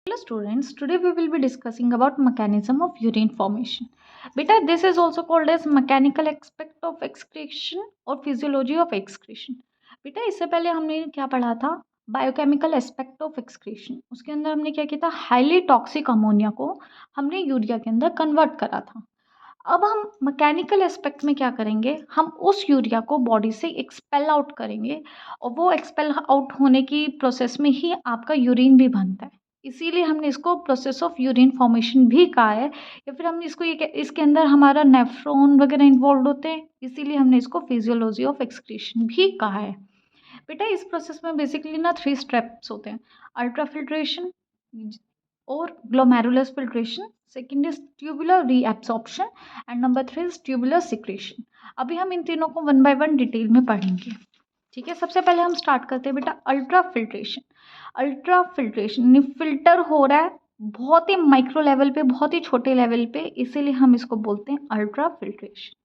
Hello students, today we will be discussing about mechanism of urine formation. Beta, this is also called as mechanical aspect of excretion और physiology of excretion. बेटा इससे पहले हमने क्या पढ़ा था? Biochemical aspect of excretion. उसके अंदर हमने क्या किया था? हाईली टॉक्सिक अमोनिया को हमने यूरिया के अंदर कन्वर्ट करा था. अब हम मैकेनिकल एस्पेक्ट में क्या करेंगे, हम उस यूरिया को बॉडी से एक्सपेल आउट करेंगे और वो एक्सपेल आउट होने की प्रोसेस में ही आपका यूरिन भी बनता है. इसीलिए हमने इसको प्रोसेस ऑफ यूरिन फॉर्मेशन भी कहा है, या फिर हमने इसको ये इसके अंदर हमारा नेफ्रॉन वगैरह इन्वॉल्व होते हैं, इसीलिए हमने इसको फिजियोलॉजी ऑफ एक्सक्रीशन भी कहा है. बेटा इस प्रोसेस में बेसिकली ना 3 स्टेप्स होते हैं: अल्ट्रा फिल्ट्रेशन और glomerulus filtration, second is tubular reabsorption and number 3 is tubular secretion. अभी हम इन तीनों को वन बाय वन डिटेल में पढ़ेंगे. ठीक है, सबसे पहले हम स्टार्ट करते हैं बेटा ultra filtration. Ultra filtration filter हो रहा है बहुत ही माइक्रो लेवल पे, बहुत ही छोटे लेवल पे, इसीलिए हम इसको बोलते हैं अल्ट्रा फिल्ट्रेशन.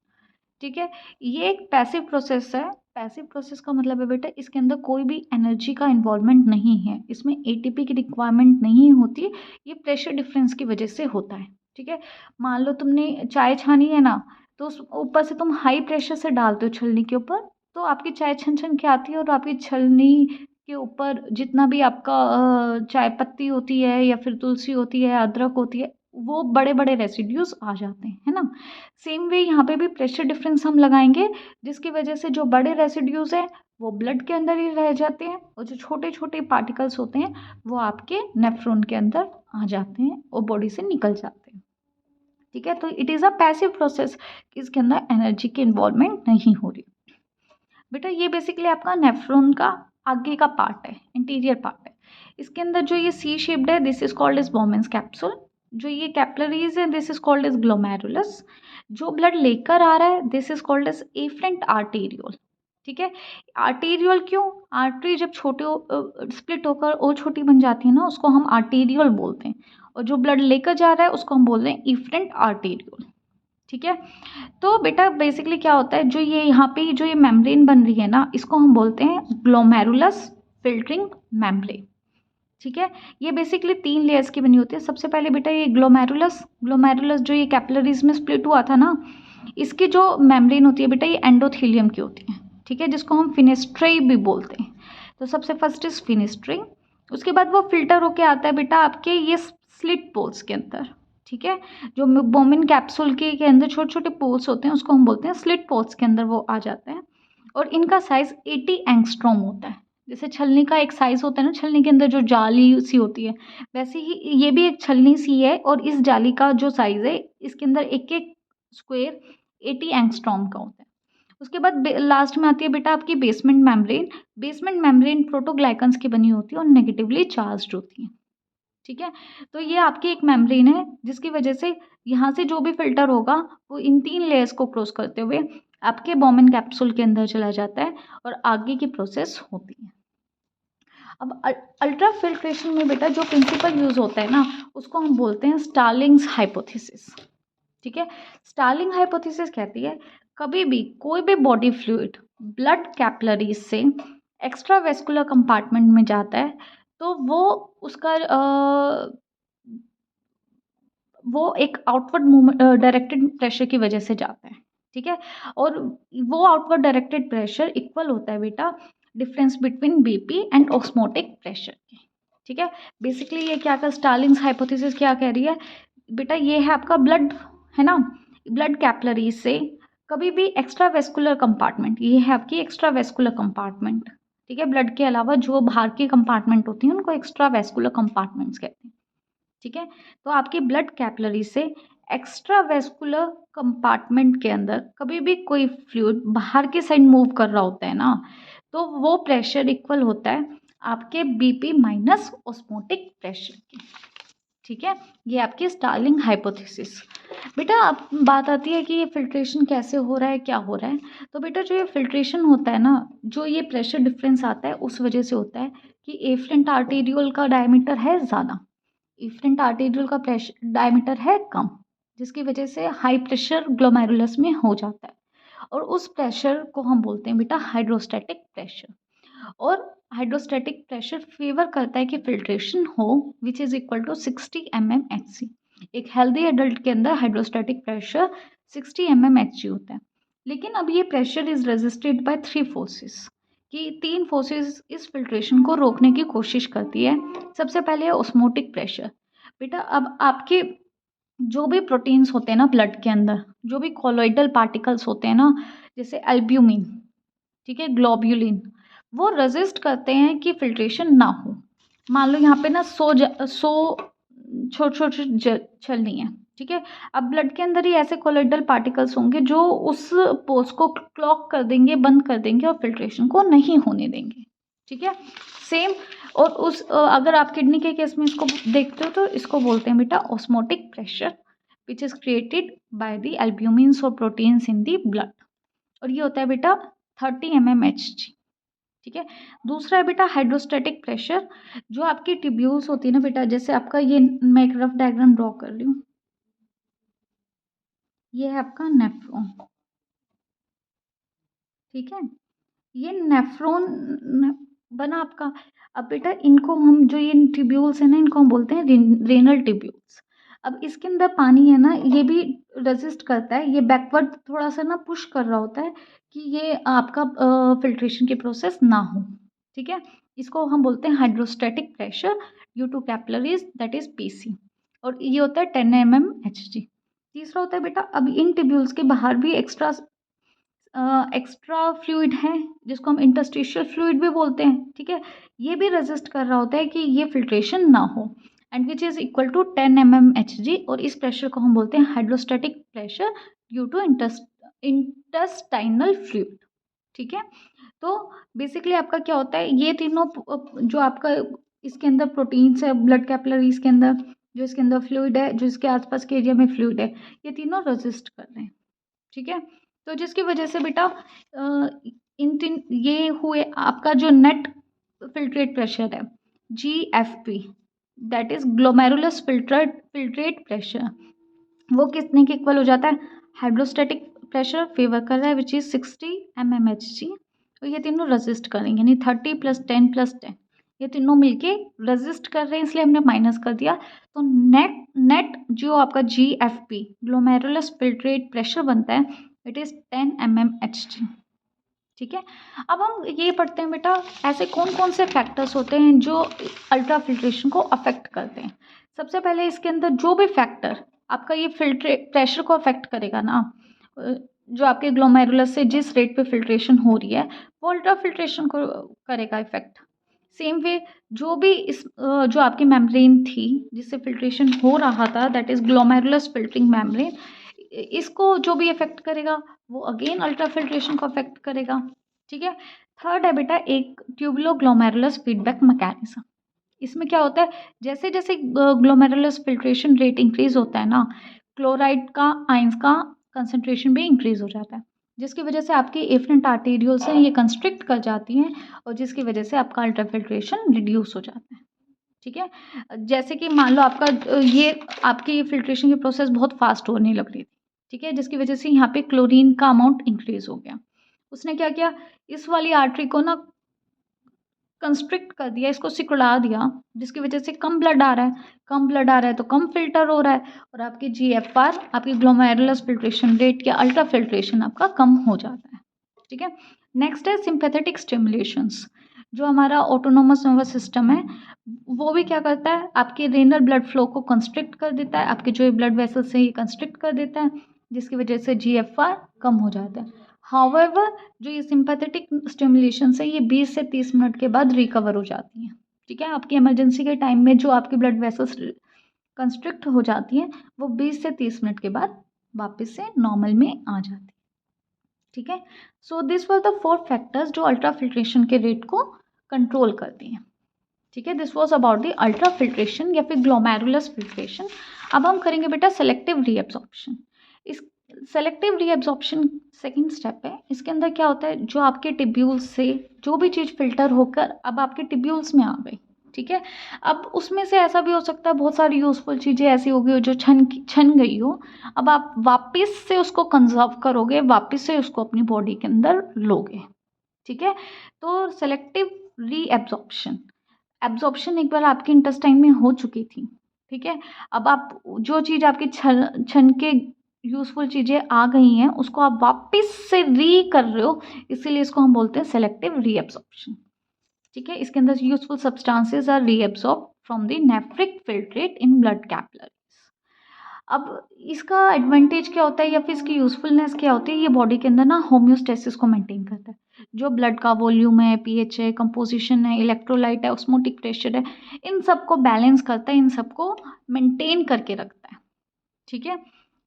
ठीक है, ये एक पैसिव प्रोसेस है. पैसिव प्रोसेस का मतलब है बेटा इसके अंदर कोई भी एनर्जी का इन्वॉल्वमेंट नहीं है, इसमें एटीपी की रिक्वायरमेंट नहीं होती. ये प्रेशर डिफरेंस की वजह से होता है. ठीक है, मान लो तुमने चाय छानी है ना, तो उस ऊपर से तुम हाई प्रेशर से डालते हो छलनी के ऊपर, तो आपकी चाय छन छन के आती है और आपकी छलनी के ऊपर जितना भी आपका चाय पत्ती होती है या फिर तुलसी होती है, अदरक होती है, वो बड़े बड़े रेसिड्यूज आ जाते हैं, है ना. सेम वे यहाँ पे भी प्रेशर डिफरेंस हम लगाएंगे, जिसकी वजह से जो बड़े रेसिड्यूज हैं वो ब्लड के अंदर ही रह जाते हैं और जो छोटे छोटे पार्टिकल्स होते हैं वो आपके नेफ्रॉन के अंदर आ जाते हैं और बॉडी से निकल जाते हैं. ठीक है, तो it is a passive process, इसके अंदर एनर्जी की इन्वॉल्वमेंट नहीं हो रही. बेटा ये बेसिकली आपका नेफ्रॉन का आगे का पार्ट है, इंटीरियर पार्ट है. इसके अंदर जो ये सी शेप्ड है, this is called as Bowman's capsule. जो ये कैपिलरीज है, this is called as glomerulus. जो ब्लड लेकर आ रहा है, this is called as afferent arteriole. ठीक है, आर्टेरियोल क्यों? आर्टरी जब छोटे स्प्लिट होकर और छोटी बन जाती है ना, उसको हम आर्टेरियोल बोलते हैं, और जो ब्लड लेकर जा रहा है उसको हम बोलते हैं एफरेंट आर्टेरियोल. ठीक है, तो बेटा बेसिकली क्या होता है, जो ये यहाँ पे जो ये मेम्ब्रेन बन रही है ना, इसको हम बोलते हैं ग्लोमेरुलस फिल्टरिंग मेम्ब्रेन. ठीक है, ये बेसिकली 3 लेयर्स की बनी होती है. सबसे पहले बेटा ये ग्लोमेरुलस जो ये कैपिलरीज में स्प्लिट हुआ था ना, इसकी जो मेम्ब्रेन होती है बेटा ये एंडोथेलियम की होती है. ठीक है, जिसको हम फिनेस्ट्री भी बोलते हैं. तो सबसे फर्स्ट इज फिनेस्ट्री. उसके बाद वो फिल्टर होके आता है बेटा आपके ये स्लिट पोल्स के अंदर. ठीक है, जो बोमिन कैप्सूल के अंदर छोटे छोटे पोल्स होते हैं उसको हम बोलते हैं स्लिट पोल्स के अंदर वो आ जाते हैं. और इनका साइज 80 एंगस्ट्रॉम होता है. जैसे छलनी का एक साइज होता है ना, छलनी के अंदर जो जाली सी होती है, वैसे ही ये भी एक छलनी सी है, और इस जाली का जो साइज है इसके अंदर एक एक स्क्वायर 80 एंगस्ट्रॉम का होता है. उसके बाद लास्ट में आती है बेटा आपकी बेसमेंट मेम्ब्रेन. बेसमेंट मेम्ब्रेन प्रोटोग्लाइकन्स की बनी होती है और नेगेटिवली चार्ज्ड होती है. ठीक है, तो ये आपकी एक मेम्ब्रेन है जिसकी वजह से यहाँ से जो भी फिल्टर होगा वो इन 3 लेयर्स को क्रॉस करते हुए आपके बोमेन कैप्सूल के अंदर चला जाता है और आगे की प्रोसेस होती है. अब अल्ट्रा फिल्ट्रेशन में बेटा जो प्रिंसिपल यूज होता है ना, उसको हम बोलते हैं स्टार्लिंग्स हाइपोथेसिस. ठीक है, स्टार्लिंग हाइपोथेसिस कहती है कभी भी कोई भी बॉडी फ्लूइड ब्लड कैपिलरीज से एक्स्ट्रा वेस्कुलर कंपार्टमेंट में जाता है, तो वो उसका वो एक आउटवर्ड मूवमेंट डायरेक्टेड प्रेशर की वजह से जाता है. ठीक है, और वो आउटवर्ड डायरेक्टेड प्रेशर इक्वल होता है बेटा difference between BP and osmotic pressure के. ठीक है, बेसिकली ये क्या कर स्टार्लिंग्स हाइपोथेसिस क्या कह रही है बेटा, ये है आपका ब्लड, है ना, ब्लड कैपिलरीज से कभी भी एक्स्ट्रा वेस्कुलर कंपार्टमेंट, ये है आपकी एक्स्ट्रा वेस्कुलर कंपार्टमेंट. ठीक है, ब्लड के अलावा जो बाहर की कंपार्टमेंट होती हैं उनको एक्स्ट्रा वेस्कुलर कंपार्टमेंट्स कहते हैं. ठीक है, तो आपकी ब्लड कैपिलरी से एक्स्ट्रा वेस्कुलर कंपार्टमेंट के अंदर कभी भी कोई फ्लूइड बाहर की साइड मूव कर रहा होता है ना, तो वो प्रेशर इक्वल होता है आपके बीपी माइनस ऑस्मोटिक प्रेशर की. ठीक है, ये आपकी स्टार्लिंग हाइपोथेसिस. बेटा अब बात आती है कि ये फिल्ट्रेशन कैसे हो रहा है, क्या हो रहा है. तो बेटा जो ये फिल्ट्रेशन होता है ना, जो ये प्रेशर डिफरेंस आता है उस वजह से होता है कि एफरेंट आर्टेरियोल का डायमीटर है ज़्यादा, इफरेंट आर्टेरियल का प्रेशर डायमीटर है कम, जिसकी वजह से हाई प्रेशर ग्लोमेरुलस में हो जाता है, और उस प्रेशर को हम बोलते हैं बेटा हाइड्रोस्टैटिक प्रेशर. और हाइड्रोस्टैटिक प्रेशर फेवर करता है कि फिल्ट्रेशन हो which is equal to 60 mmHg। एक हेल्दी एडल्ट के अंदर हाइड्रोस्टैटिक प्रेशर 60 mmHg होता है। लेकिन अब ये pressure is resisted by 3 forces, कि 3 फोर्सेस इस फिल्ट्रेशन को रोकने की कोशिश करती है। सबसे पहले है ऑस्मोटिक प्रेशर। बेटा अब आपके जो भी प्रोटीन्स होते हैं ना ब्लड के अंदर, जो भी कॉलोइडल पार्टिकल्स होते हैं ना, जैसे एल्ब्यूमिन, ठीक है, ग्लोब्यूलिन, वो रेजिस्ट करते हैं कि फिल्ट्रेशन ना हो। मान लो यहाँ पे ना 100 छोटे छोटे छलनी है, ठीक है। अब ब्लड के अंदर ही ऐसे कोलोइडल पार्टिकल्स होंगे जो उस पोर्स को क्लॉग कर देंगे, बंद कर देंगे और फिल्ट्रेशन को नहीं होने देंगे, ठीक है। सेम, और अगर आप किडनी के केस में इसको देखते हो तो इसको बोलते हैं बेटा osmotic pressure which is created by the albumins और प्रोटीन्स इन द ब्लड, और ये होता है बेटा 30 mmHg, ठीक है। दूसरा है बेटा हाइड्रोस्टैटिक प्रेशर। जो आपकी ट्यूब्यूल्स होती है ना बेटा, जैसे आपका ये, मैं एक रफ डायग्राम ड्रॉ कर रही हूँ, ये है आपका नेफ्रॉन, ठीक है। ये नेफ्रॉन बना आपका। अब बेटा इनको हम, जो ये ट्यूब्यूल्स है ना, इनको हम बोलते हैं रेनल ट्यूब्यूल्स। अब इसके अंदर पानी है ना, ये भी रेजिस्ट करता है, ये बैकवर्ड थोड़ा सा ना पुश कर रहा होता है कि ये आपका फिल्ट्रेशन की प्रोसेस ना हो, ठीक है। इसको हम बोलते हैं hydrostatic pressure due to capillaries, that is PC, और ये होता है 10 mmHg। तीसरा होता है बेटा, अब इन ट्यूब्यूल्स के बाहर भी एक्स्ट्रा फ्लूइड है जिसको हम इंटरस्टिशियल फ्लूइड भी बोलते हैं, ठीक है। ये भी रेजिस्ट कर रहा होता है कि ये फिल्ट्रेशन ना हो, and which is equal to 10 mmHg, और इस प्रेशर को हम बोलते हैं hydrostatic pressure due to intestinal fluid, ठीक है। तो बेसिकली आपका क्या होता है, ये तीनों जो आपका इसके अंदर प्रोटीन्स है ब्लड कैपिलरीज के अंदर, जो इसके अंदर फ्लूइड है, जो इसके आसपास के एरिया में फ्लूइड है, ये तीनों रेजिस्ट कर रहे हैं, ठीक है। तो जिसकी वजह से बेटा इन तीन ये हुए आपका जो नेट फिल्ट्रेट प्रेशर है GFP, that is glomerulus filtrate pressure, वो कितने के इक्वल हो जाता है, हाइड्रोस्टैटिक प्रेशर फेवर कर रहा है विच इज 60 mmHg, तो ये तीनों रेजिस्ट करेंगे, यानी 30 + 10 + 10, ये तीनों मिलके रेजिस्ट कर रहे हैं, इसलिए हमने माइनस कर दिया। तो नेट जो आपका GFP ग्लोमेरुलस फिल्ट्रेट प्रेशर बनता है, इट इज़ 10 mmHg, ठीक है। अब हम ये पढ़ते हैं बेटा, ऐसे कौन कौन से फैक्टर्स होते हैं जो अल्ट्रा फिल्ट्रेशन को अफेक्ट करते हैं। सबसे पहले इसके अंदर जो भी फैक्टर आपका ये फिल्ट्रेट प्रेशर को अफेक्ट करेगा ना, जो आपके ग्लोमेरुलस से जिस रेट पे फिल्ट्रेशन हो रही है, वो अल्ट्रा फिल्ट्रेशन को करेगा इफेक्ट। सेम वे जो भी जो आपकी मेम्ब्रेन थी जिससे फिल्ट्रेशन हो रहा था, that is glomerulus filtering membrane, इसको जो भी इफेक्ट करेगा वो अगेन अल्ट्रा फिल्ट्रेशन को अफेक्ट करेगा, ठीक है। थर्ड है बेटा एक ट्यूबुलो ग्लोमेरुलस फीडबैक मैकेनिज्म। इसमें क्या होता है, जैसे जैसे ग्लोमेरुलस फिल्ट्रेशन रेट इंक्रीज होता है ना, क्लोराइड का आयंस का कंसंट्रेशन भी इंक्रीज हो जाता है, जिसकी वजह से आपकी एफरेंट आर्टेरियोल्स हैं ये कंस्ट्रिक्ट कर जाती हैं, और जिसकी वजह से आपका अल्ट्रा फिल्ट्रेशन रिड्यूस हो जाता है, ठीक है। जैसे कि मान लो आपका ये आपकी फिल्ट्रेशन की प्रोसेस बहुत फास्ट होने लग रही थी, ठीक है, जिसकी वजह से यहाँ पे क्लोरीन का अमाउंट इंक्रीज हो गया। उसने क्या किया, इस वाली आर्टरी को ना कंस्ट्रिक्ट कर दिया, इसको सिकुड़ा दिया, जिसकी वजह से कम ब्लड आ रहा है, कम ब्लड आ रहा है तो कम फिल्टर हो रहा है, और आपकी GFR आपकी ग्लोमेरुलस फिल्ट्रेशन रेट या अल्ट्रा फिल्ट्रेशन आपका कम हो जाता है, ठीक है। नेक्स्ट है सिंपैथेटिक स्टिमुलेशंस। जो हमारा ऑटोनोमस नर्वस सिस्टम है वो भी क्या करता है, आपके रेनल ब्लड फ्लो को कंस्ट्रिक्ट कर देता है, आपके जो ब्लड वेसल्स हैं ये कंस्ट्रिक्ट कर देता है, जिसकी वजह से GFR कम हो जाता है। हाउएवर जो ये सिंपैथेटिक स्टिमुलेशन है ये 20 से 30 मिनट के बाद रिकवर हो जाती हैं, ठीक है। आपकी इमरजेंसी के टाइम में जो आपकी ब्लड वेसल्स कंस्ट्रिक्ट हो जाती हैं वो 20 से 30 मिनट के बाद वापस से नॉर्मल में आ जाती है, ठीक है। So this were the 4 factors जो अल्ट्रा फिल्ट्रेशन के रेट को कंट्रोल करती हैं, ठीक है। This was about the ultra filtration या फिर ग्लोमेरुलस फिल्ट्रेशन। अब हम करेंगे बेटा सेलेक्टिव रीएब्जॉर्प्शन। इस सेलेक्टिव रीएब्जॉर्प्शन सेकेंड स्टेप है। इसके अंदर क्या होता है, जो आपके टिब्यूल्स से जो भी चीज़ फिल्टर होकर अब आपके टिब्यूल्स में आ गई, ठीक है। अब उसमें से ऐसा भी हो सकता है बहुत सारी यूजफुल चीज़ें ऐसी होगी जो छन गई हो, अब आप वापस से उसको कंजर्व करोगे, वापस से उसको अपनी बॉडी के अंदर लोगे, ठीक है। तो सेलेक्टिव रीएब्जॉर्प्शन, एब्जॉर्प्शन एक बार आपके इंटेस्टाइन में हो चुकी थी, ठीक है। अब आप जो चीज़ आपकी छन के यूजफुल चीज़ें आ गई हैं उसको आप वापस से री कर रहे हो, इसीलिए इसको हम बोलते हैं सेलेक्टिव रीएब्जॉर्प्शन, ठीक है। इसके अंदर useful substances are reabsorb from the nephric filtrate in blood capillaries. अब इसका एडवांटेज क्या होता है या फिर इसकी यूजफुलनेस क्या होती है, ये बॉडी के अंदर ना होम्योस्टेसिस को मेंटेन करता है। जो ब्लड का वॉल्यूम है, पीएच है, कंपोजिशन है, इलेक्ट्रोलाइट है, ऑस्मोटिक प्रेशर है, इन सबको बैलेंस करता है, इन सबको मेंटेन करके रखता है, ठीक है।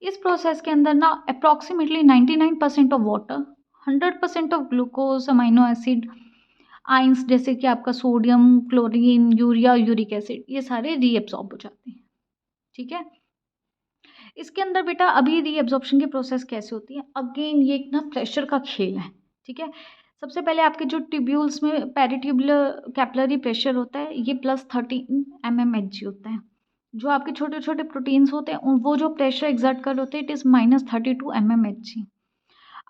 इस प्रोसेस के अंदर ना approximately 99% of water, 100% of glucose, amino acid, ions जैसे कि आपका sodium, chlorine, urea, uric acid, ये सारे रीएब्सॉर्ब हो जाते हैं, ठीक है। इसके अंदर बेटा अभी रीएब्जॉर्प्शन की प्रोसेस कैसे होती है, अगेन ये एक ना प्रेशर का खेल है, ठीक है। सबसे पहले आपके जो ट्यूब्यूल्स में पेरिट्यूबुलर कैपिलरी प्रेशर होता है ये +13 mmHg होता है। जो आपके छोटे छोटे प्रोटीन्स होते हैं वो जो प्रेशर एग्जर्ट कर होते हैं इट इज़ -32 mmHg।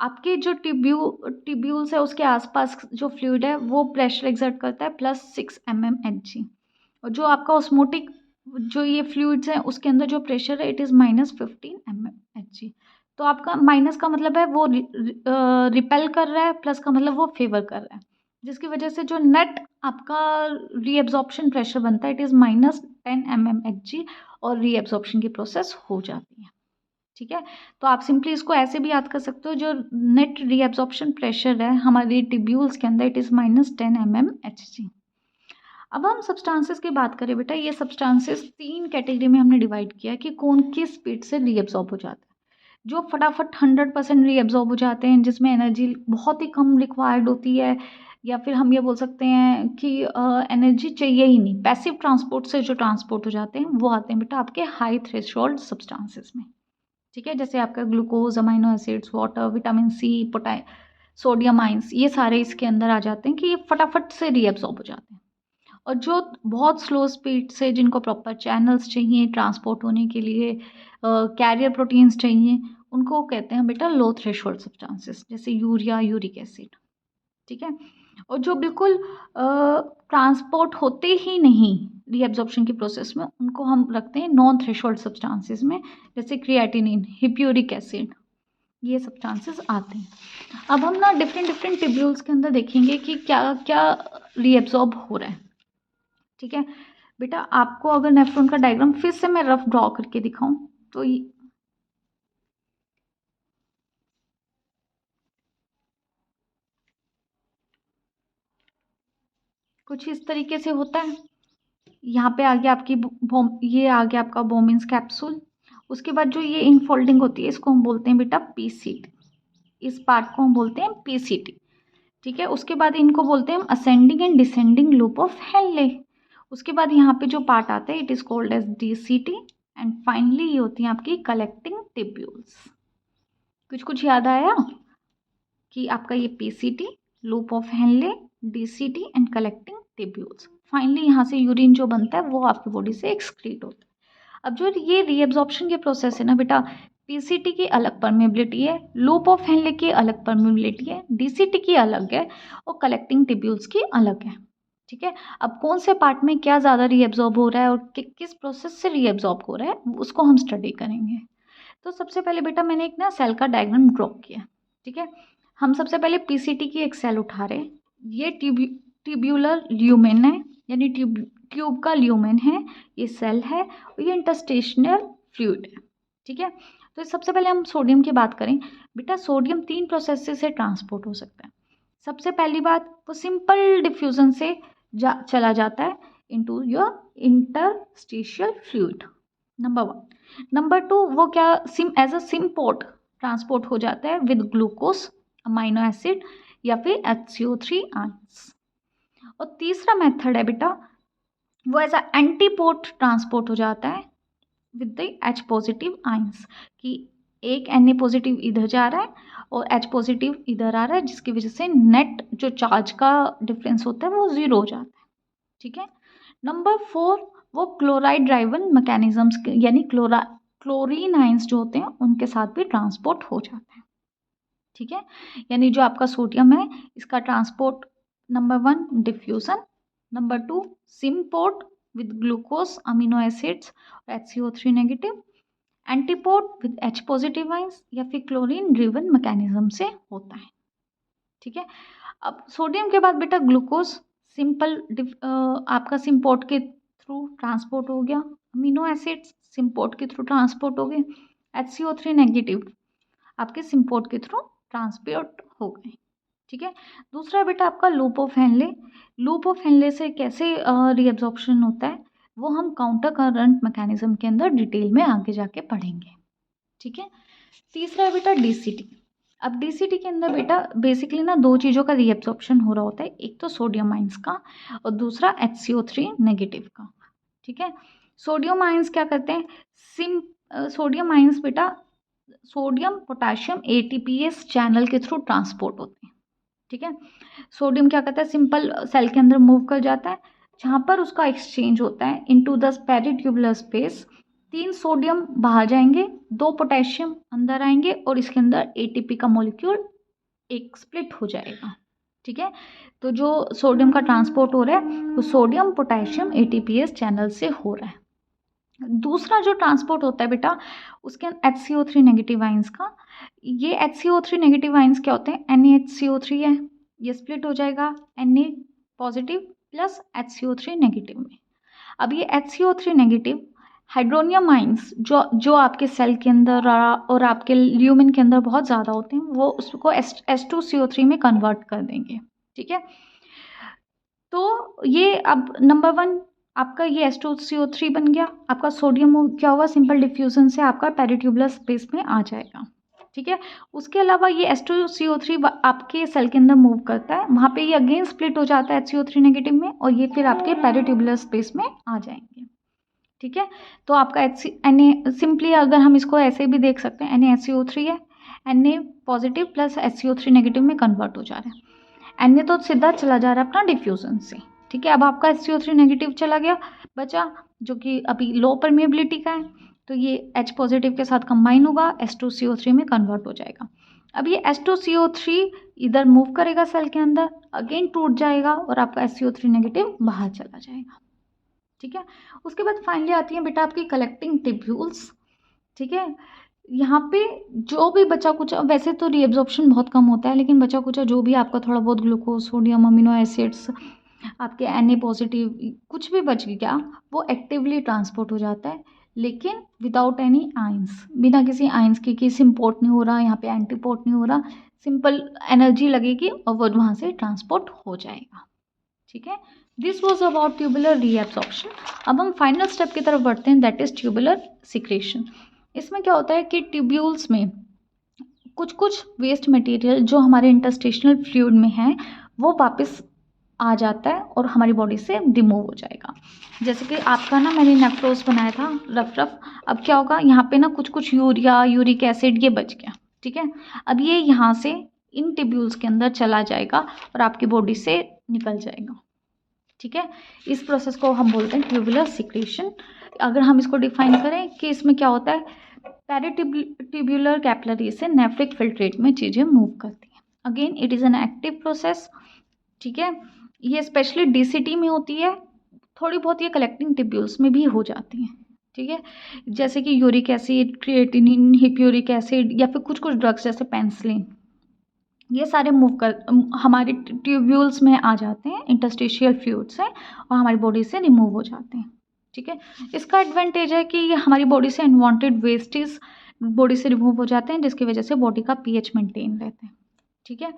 आपके जो ट्यूब्यूल्स है उसके आसपास जो फ्लूइड है वो प्रेशर एग्जर्ट करता है +6 mmHg। और जो आपका ऑस्मोटिक जो ये फ्लूइड्स हैं उसके अंदर जो प्रेशर है इट इज़ -15 mmHg। तो आपका माइनस का मतलब है वो रिपेल कर रहा है, प्लस का मतलब वो फेवर कर रहा है, जिसकी वजह से जो नेट आपका रीएब्जॉर्प्शन प्रेशर बनता है इट इज़ -10 mmHg और रीएब्जॉर्प्शन की प्रोसेस हो जाती है, ठीक है। तो आप सिंपली इसको ऐसे भी याद कर सकते हो, जो नेट रीएब्जॉर्प्शन प्रेशर है हमारे ट्यूब्यूल्स के अंदर इट इज़ -10 mmHg। अब हम सब्सटेंसेस की बात करें बेटा, ये सब्सटेंसेस 3 कैटेगरी में हमने डिवाइड किया है कि कौन किस स्पीड से रीअब्सॉर्ब हो जाता है। जो फटाफट 100% रीअब्सॉर्ब हो जाते हैं, जिसमें एनर्जी बहुत ही कम रिक्वायर्ड होती है, या फिर हम ये बोल सकते हैं कि एनर्जी चाहिए ही नहीं, पैसिव ट्रांसपोर्ट से जो ट्रांसपोर्ट हो जाते हैं वो आते हैं बेटा आपके हाई थ्रेशोल्ड सब्सटेंसेस में, ठीक है। जैसे आपका glucose, amino acids, water, vitamin C, sodium ions, ये सारे इसके अंदर आ जाते हैं कि ये फटाफट से रीअब्सॉर्ब हो जाते हैं। और जो बहुत स्लो स्पीड से, जिनको प्रॉपर चैनल्स चाहिए ट्रांसपोर्ट होने के लिए, कैरियर प्रोटीन्स चाहिए, उनको कहते हैं बेटा लो थ्रेशोल्ड सब्सटेंसेस, जैसे यूरिया, यूरिक एसिड, ठीक है। और जो बिल्कुल ट्रांसपोर्ट होते ही नहीं रीअब्जॉर्प्शन की प्रोसेस में, उनको हम रखते हैं नॉन थ्रेशोल्ड सब्सटेंसेस में, जैसे क्रिएटिनिन, हिप्यूरिक एसिड, ये सब्सटेंसेस आते हैं। अब हम ना डिफरेंट डिफरेंट ट्यूब्यूल्स के अंदर देखेंगे कि क्या क्या रीअब्जॉर्ब हो रहा है, ठीक है। बेटा आपको अगर नेफ्रॉन का डायग्राम फिर से मैं रफ ड्रॉ करके दिखाऊं तो कुछ इस तरीके से होता है। यहाँ पे आ गया आपकी ये आ गया आपका बोमिन्स कैप्सूल। उसके बाद जो ये इनफोल्डिंग होती है इसको हम बोलते हैं बेटा पीसीटी, इस पार्ट को हम बोलते हैं पीसीटी, ठीक है। उसके बाद इनको बोलते हैं हम ascending and descending loop of Henle. उसके बाद यहाँ पे जो पार्ट आता है it is called as DCT, and finally ये होती है आपकी कलेक्टिंग टिब्यूल्स। कुछ कुछ याद आया कि आपका ये PCT, loop of Henley, DCT and collecting tubules, finally यहाँ से यूरिन जो बनता है वो आपकी बॉडी से एक्सक्रीट होता है। अब जो ये रीएब्जॉर्प्शन के प्रोसेस है ना बेटा, पीसीटी की अलग परमेबिलिटी है, लूप ऑफ हेनले की अलग परमेबिलिटी है, डीसीटी की अलग है, और कलेक्टिंग टिब्यूल्स की अलग है, ठीक है। अब कौन से पार्ट में क्या ज़्यादा रीएब्जॉर्ब हो रहा है और किस प्रोसेस से रीएब्जॉर्ब हो रहा है उसको हम स्टडी करेंगे। तो सबसे पहले बेटा मैंने एक ना सेल का डायग्राम ड्रॉ किया, ठीक है। हम सबसे पहले पीसीटी की एक सेल उठा रहे हैं, ये ट्यूब्यूलर ल्यूमेन है, यानी ट्यूब का ल्यूमेन है, ये सेल है, और ये इंटरस्टिशियल फ्लूइड है, ठीक है। तो सबसे पहले हम सोडियम की बात करें बेटा, सोडियम 3 प्रोसेस से ट्रांसपोर्ट हो सकता है। सबसे पहली बात, वो सिंपल डिफ्यूजन से चला जाता है into your interstitial fluid, number 1। Number 2, वो क्या एज अ सिम्पोर्ट ट्रांसपोर्ट हो जाता है विद ग्लूकोज, अमाइनो एसिड, या फिर HCO3 आयंस। और तीसरा मेथड है बेटा, वो एज अ एंटीपोर्ट ट्रांसपोर्ट हो जाता है with the H positive ions, कि एक Na पॉजिटिव इधर जा रहा है और H पॉजिटिव इधर आ रहा है, जिसकी वजह से नेट जो चार्ज का डिफरेंस होता है वो 0 हो जाता है, ठीक है। नंबर 4, वो क्लोराइड ड्राइवन मैकेनिज्म्स यानी क्लोरीन आयंस जो होते हैं उनके साथ भी ट्रांसपोर्ट हो जाते हैं। ठीक है, यानी जो आपका सोडियम है इसका transport number 1 diffusion, number 2 symport with glucose amino acids HCO3 negative, antiport with H positive ions या फिर क्लोरीन ड्रिवन मैकेनिज्म से होता है। ठीक है, अब सोडियम के बाद बेटा ग्लूकोज सिंपल आपका सिम्पोर्ट के थ्रू ट्रांसपोर्ट हो गया, अमीनो एसिड्स सिम्पोर्ट के थ्रू ट्रांसपोर्ट हो गए, HCO3 नेगेटिव आपके सिम्पोर्ट के थ्रू ट्रांसपोर्ट हो गए। ठीक है, दूसरा बेटा आपका loop of Henley. Loop of Henley से कैसे रीअब्जॉर्प्शन होता है वो हम काउंटर करंट मैकेनिज्म के अंदर डिटेल में आगे जाके पढ़ेंगे। ठीक है, तीसरा है बेटा डीसीटी। अब डीसीटी के अंदर बेटा बेसिकली ना दो चीज़ों का रीअब्जॉर्प्शन हो रहा होता है, एक तो सोडियम आइंस का और दूसरा HCO3 नेगेटिव का। ठीक है, सोडियम आइंस क्या करते हैं, सोडियम आइंस बेटा सोडियम पोटेशियम ATPase चैनल के थ्रू ट्रांसपोर्ट होते हैं। ठीक है, सोडियम क्या करता है, सिंपल सेल के अंदर मूव कर जाता है, जहाँ पर उसका एक्सचेंज होता है into the peritubular space. 3 sodium बाहर जाएंगे, 2 पोटेशियम अंदर आएंगे और इसके अंदर ATP का मॉलिक्यूल एक स्प्लिट हो जाएगा। ठीक है, तो जो सोडियम का ट्रांसपोर्ट हो रहा है वो सोडियम पोटेशियम ATPase चैनल से हो रहा है। दूसरा जो ट्रांसपोर्ट होता है बेटा उसके HCO3 नेगेटिव आइंस का। ये HCO3 नेगेटिव आइंस क्या होते हैं, NaHCO3 है, ये स्प्लिट हो जाएगा Na positive plus HCO3 negative में। अब ये HCO3 नेगेटिव हाइड्रोनियम आइंस जो आपके सेल के अंदर और आपके ल्यूमेन के अंदर बहुत ज़्यादा होते हैं वो उसको H2CO3 में कन्वर्ट कर देंगे। ठीक है, तो ये अब नंबर 1 आपका ये H2CO3 बन गया, आपका सोडियम क्या होगा, सिंपल डिफ्यूजन से आपका पेरिट्यूबुलर स्पेस में आ जाएगा। ठीक है, उसके अलावा ये H2CO3 आपके सेल के अंदर मूव करता है, वहाँ पे ये अगेन स्प्लिट हो जाता है HCO3 नेगेटिव में और ये फिर आपके पेरिट्यूबुलर स्पेस में आ जाएंगे। ठीक है, तो आपका सिंपली अगर हम इसको ऐसे भी देख सकते हैं, NaHCO3 है, Na positive plus HCO3 negative में कन्वर्ट हो जा रहा है, Na तो सीधा चला जा रहा है अपना डिफ्यूजन से। ठीक है, अब आपका HCO3 नेगेटिव चला गया, बचा जो कि अभी लो परमेबिलिटी का है, तो ये H पॉजिटिव के साथ कंबाइन होगा, H2CO3 में कन्वर्ट हो जाएगा। अब ये H2CO3 इधर मूव करेगा सेल के अंदर, अगेन टूट जाएगा और आपका HCO3 नेगेटिव बाहर चला जाएगा। ठीक है, उसके बाद फाइनली आती है बेटा आपकी कलेक्टिंग टिब्यूल्स। ठीक है, यहाँ पे जो भी बचा कुचा, वैसे तो रीअब्जॉर्प्शन बहुत कम होता है, लेकिन बचा कुचा जो भी आपका थोड़ा बहुत ग्लूकोज सोडियम अमीनो एसिड्स आपके Na पॉजिटिव कुछ भी बच गया वो एक्टिवली ट्रांसपोर्ट हो जाता है, लेकिन विदाउट एनी आइंस, बिना किसी आइंस के, किसी इम्पोर्ट नहीं हो रहा, यहाँ पे एंटीपोर्ट नहीं हो रहा, सिंपल एनर्जी लगेगी और वो वहाँ से ट्रांसपोर्ट हो जाएगा। ठीक है, this was about tubular reabsorption. अब हम फाइनल स्टेप की तरफ बढ़ते हैं, दैट इज ट्यूबुलर सिक्रेशन। इसमें क्या होता है कि ट्यूब्यूल्स में कुछ कुछ वेस्ट मटेरियल जो हमारे इंटरस्टिशियल फ्लूइड में है वो वापस आ जाता है और हमारी बॉडी से रिमूव हो जाएगा। जैसे कि आपका ना मैंने नेफ्रोज बनाया था रफ, अब क्या होगा यहाँ पे ना कुछ कुछ यूरिया यूरिक एसिड ये बच गया। ठीक है, अब ये यहाँ से इन ट्यूब्यूल्स के अंदर चला जाएगा और आपकी बॉडी से निकल जाएगा। ठीक है, इस प्रोसेस को हम बोलते हैं ट्यूबुलर सिक्रेशन। अगर हम इसको डिफाइन करें कि इसमें क्या होता है, पेरिट्यूबुलर कैपिलरी से नेफ्रिक फिल्ट्रेट में चीज़ें मूव करती हैं। Again it is an active process. ठीक है, ये स्पेशली डीसीटी में होती है, थोड़ी बहुत ये कलेक्टिंग ट्यूब्यूल्स में भी हो जाती हैं। ठीक है, जैसे कि यूरिक एसिड, क्रिएटिनिन, हिप्यूरिक एसिड या फिर कुछ कुछ ड्रग्स जैसे पेंसिलिन, ये सारे मूव कर हमारे ट्यूब्यूल्स में आ जाते हैं इंटरस्टिशियल फ्लूइड से और हमारी बॉडी से रिमूव हो जाते हैं। ठीक है, इसका एडवांटेज है कि ये हमारी बॉडी से अनवांटेड वेस्टेज बॉडी से रिमूव हो जाते हैं, जिसकी वजह से बॉडी का पीएच मेंटेन रहता है। ठीक है,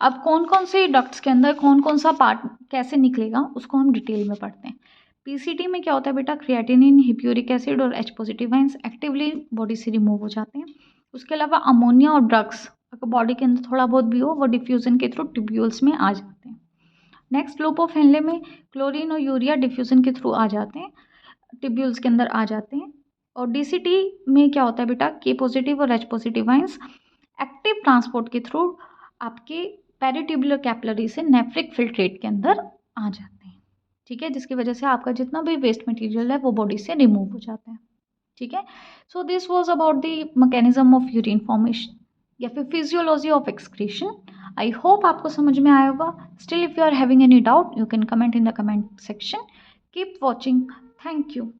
अब कौन कौन से डक्ट्स के अंदर कौन कौन सा पार्ट कैसे निकलेगा उसको हम डिटेल में पढ़ते हैं। पीसीटी में क्या होता है बेटा, क्रिएटिनिन, हिप्यूरिक एसिड और H positive ions actively body से रिमूव हो जाते हैं। उसके अलावा अमोनिया और ड्रग्स अगर बॉडी के अंदर थोड़ा बहुत भी हो वो डिफ्यूजन के थ्रू ट्यूब्यूल्स में आ जाते हैं। नेक्स्ट लूप ऑफ हेनले में क्लोरीन और यूरिया डिफ्यूजन के थ्रू आ जाते हैं, ट्यूब्यूल्स के अंदर आ जाते हैं। और डीसीटी में क्या होता है बेटा, के पॉजिटिव और H positive ions active transport के थ्रू आपके पेरिट्यूबुलर कैपिलरी से नेफ्रिक फिल्ट्रेट के अंदर आ जाते हैं। ठीक है, जिसकी वजह से आपका जितना भी वेस्ट मटेरियल है वो बॉडी से रिमूव हो जाता है। ठीक है, so this was about the mechanism of urine formation. या फिर physiology of excretion. I hope आपको समझ में आया होगा। Still if you are having any doubt you can comment in the comment section. Keep watching. Thank you.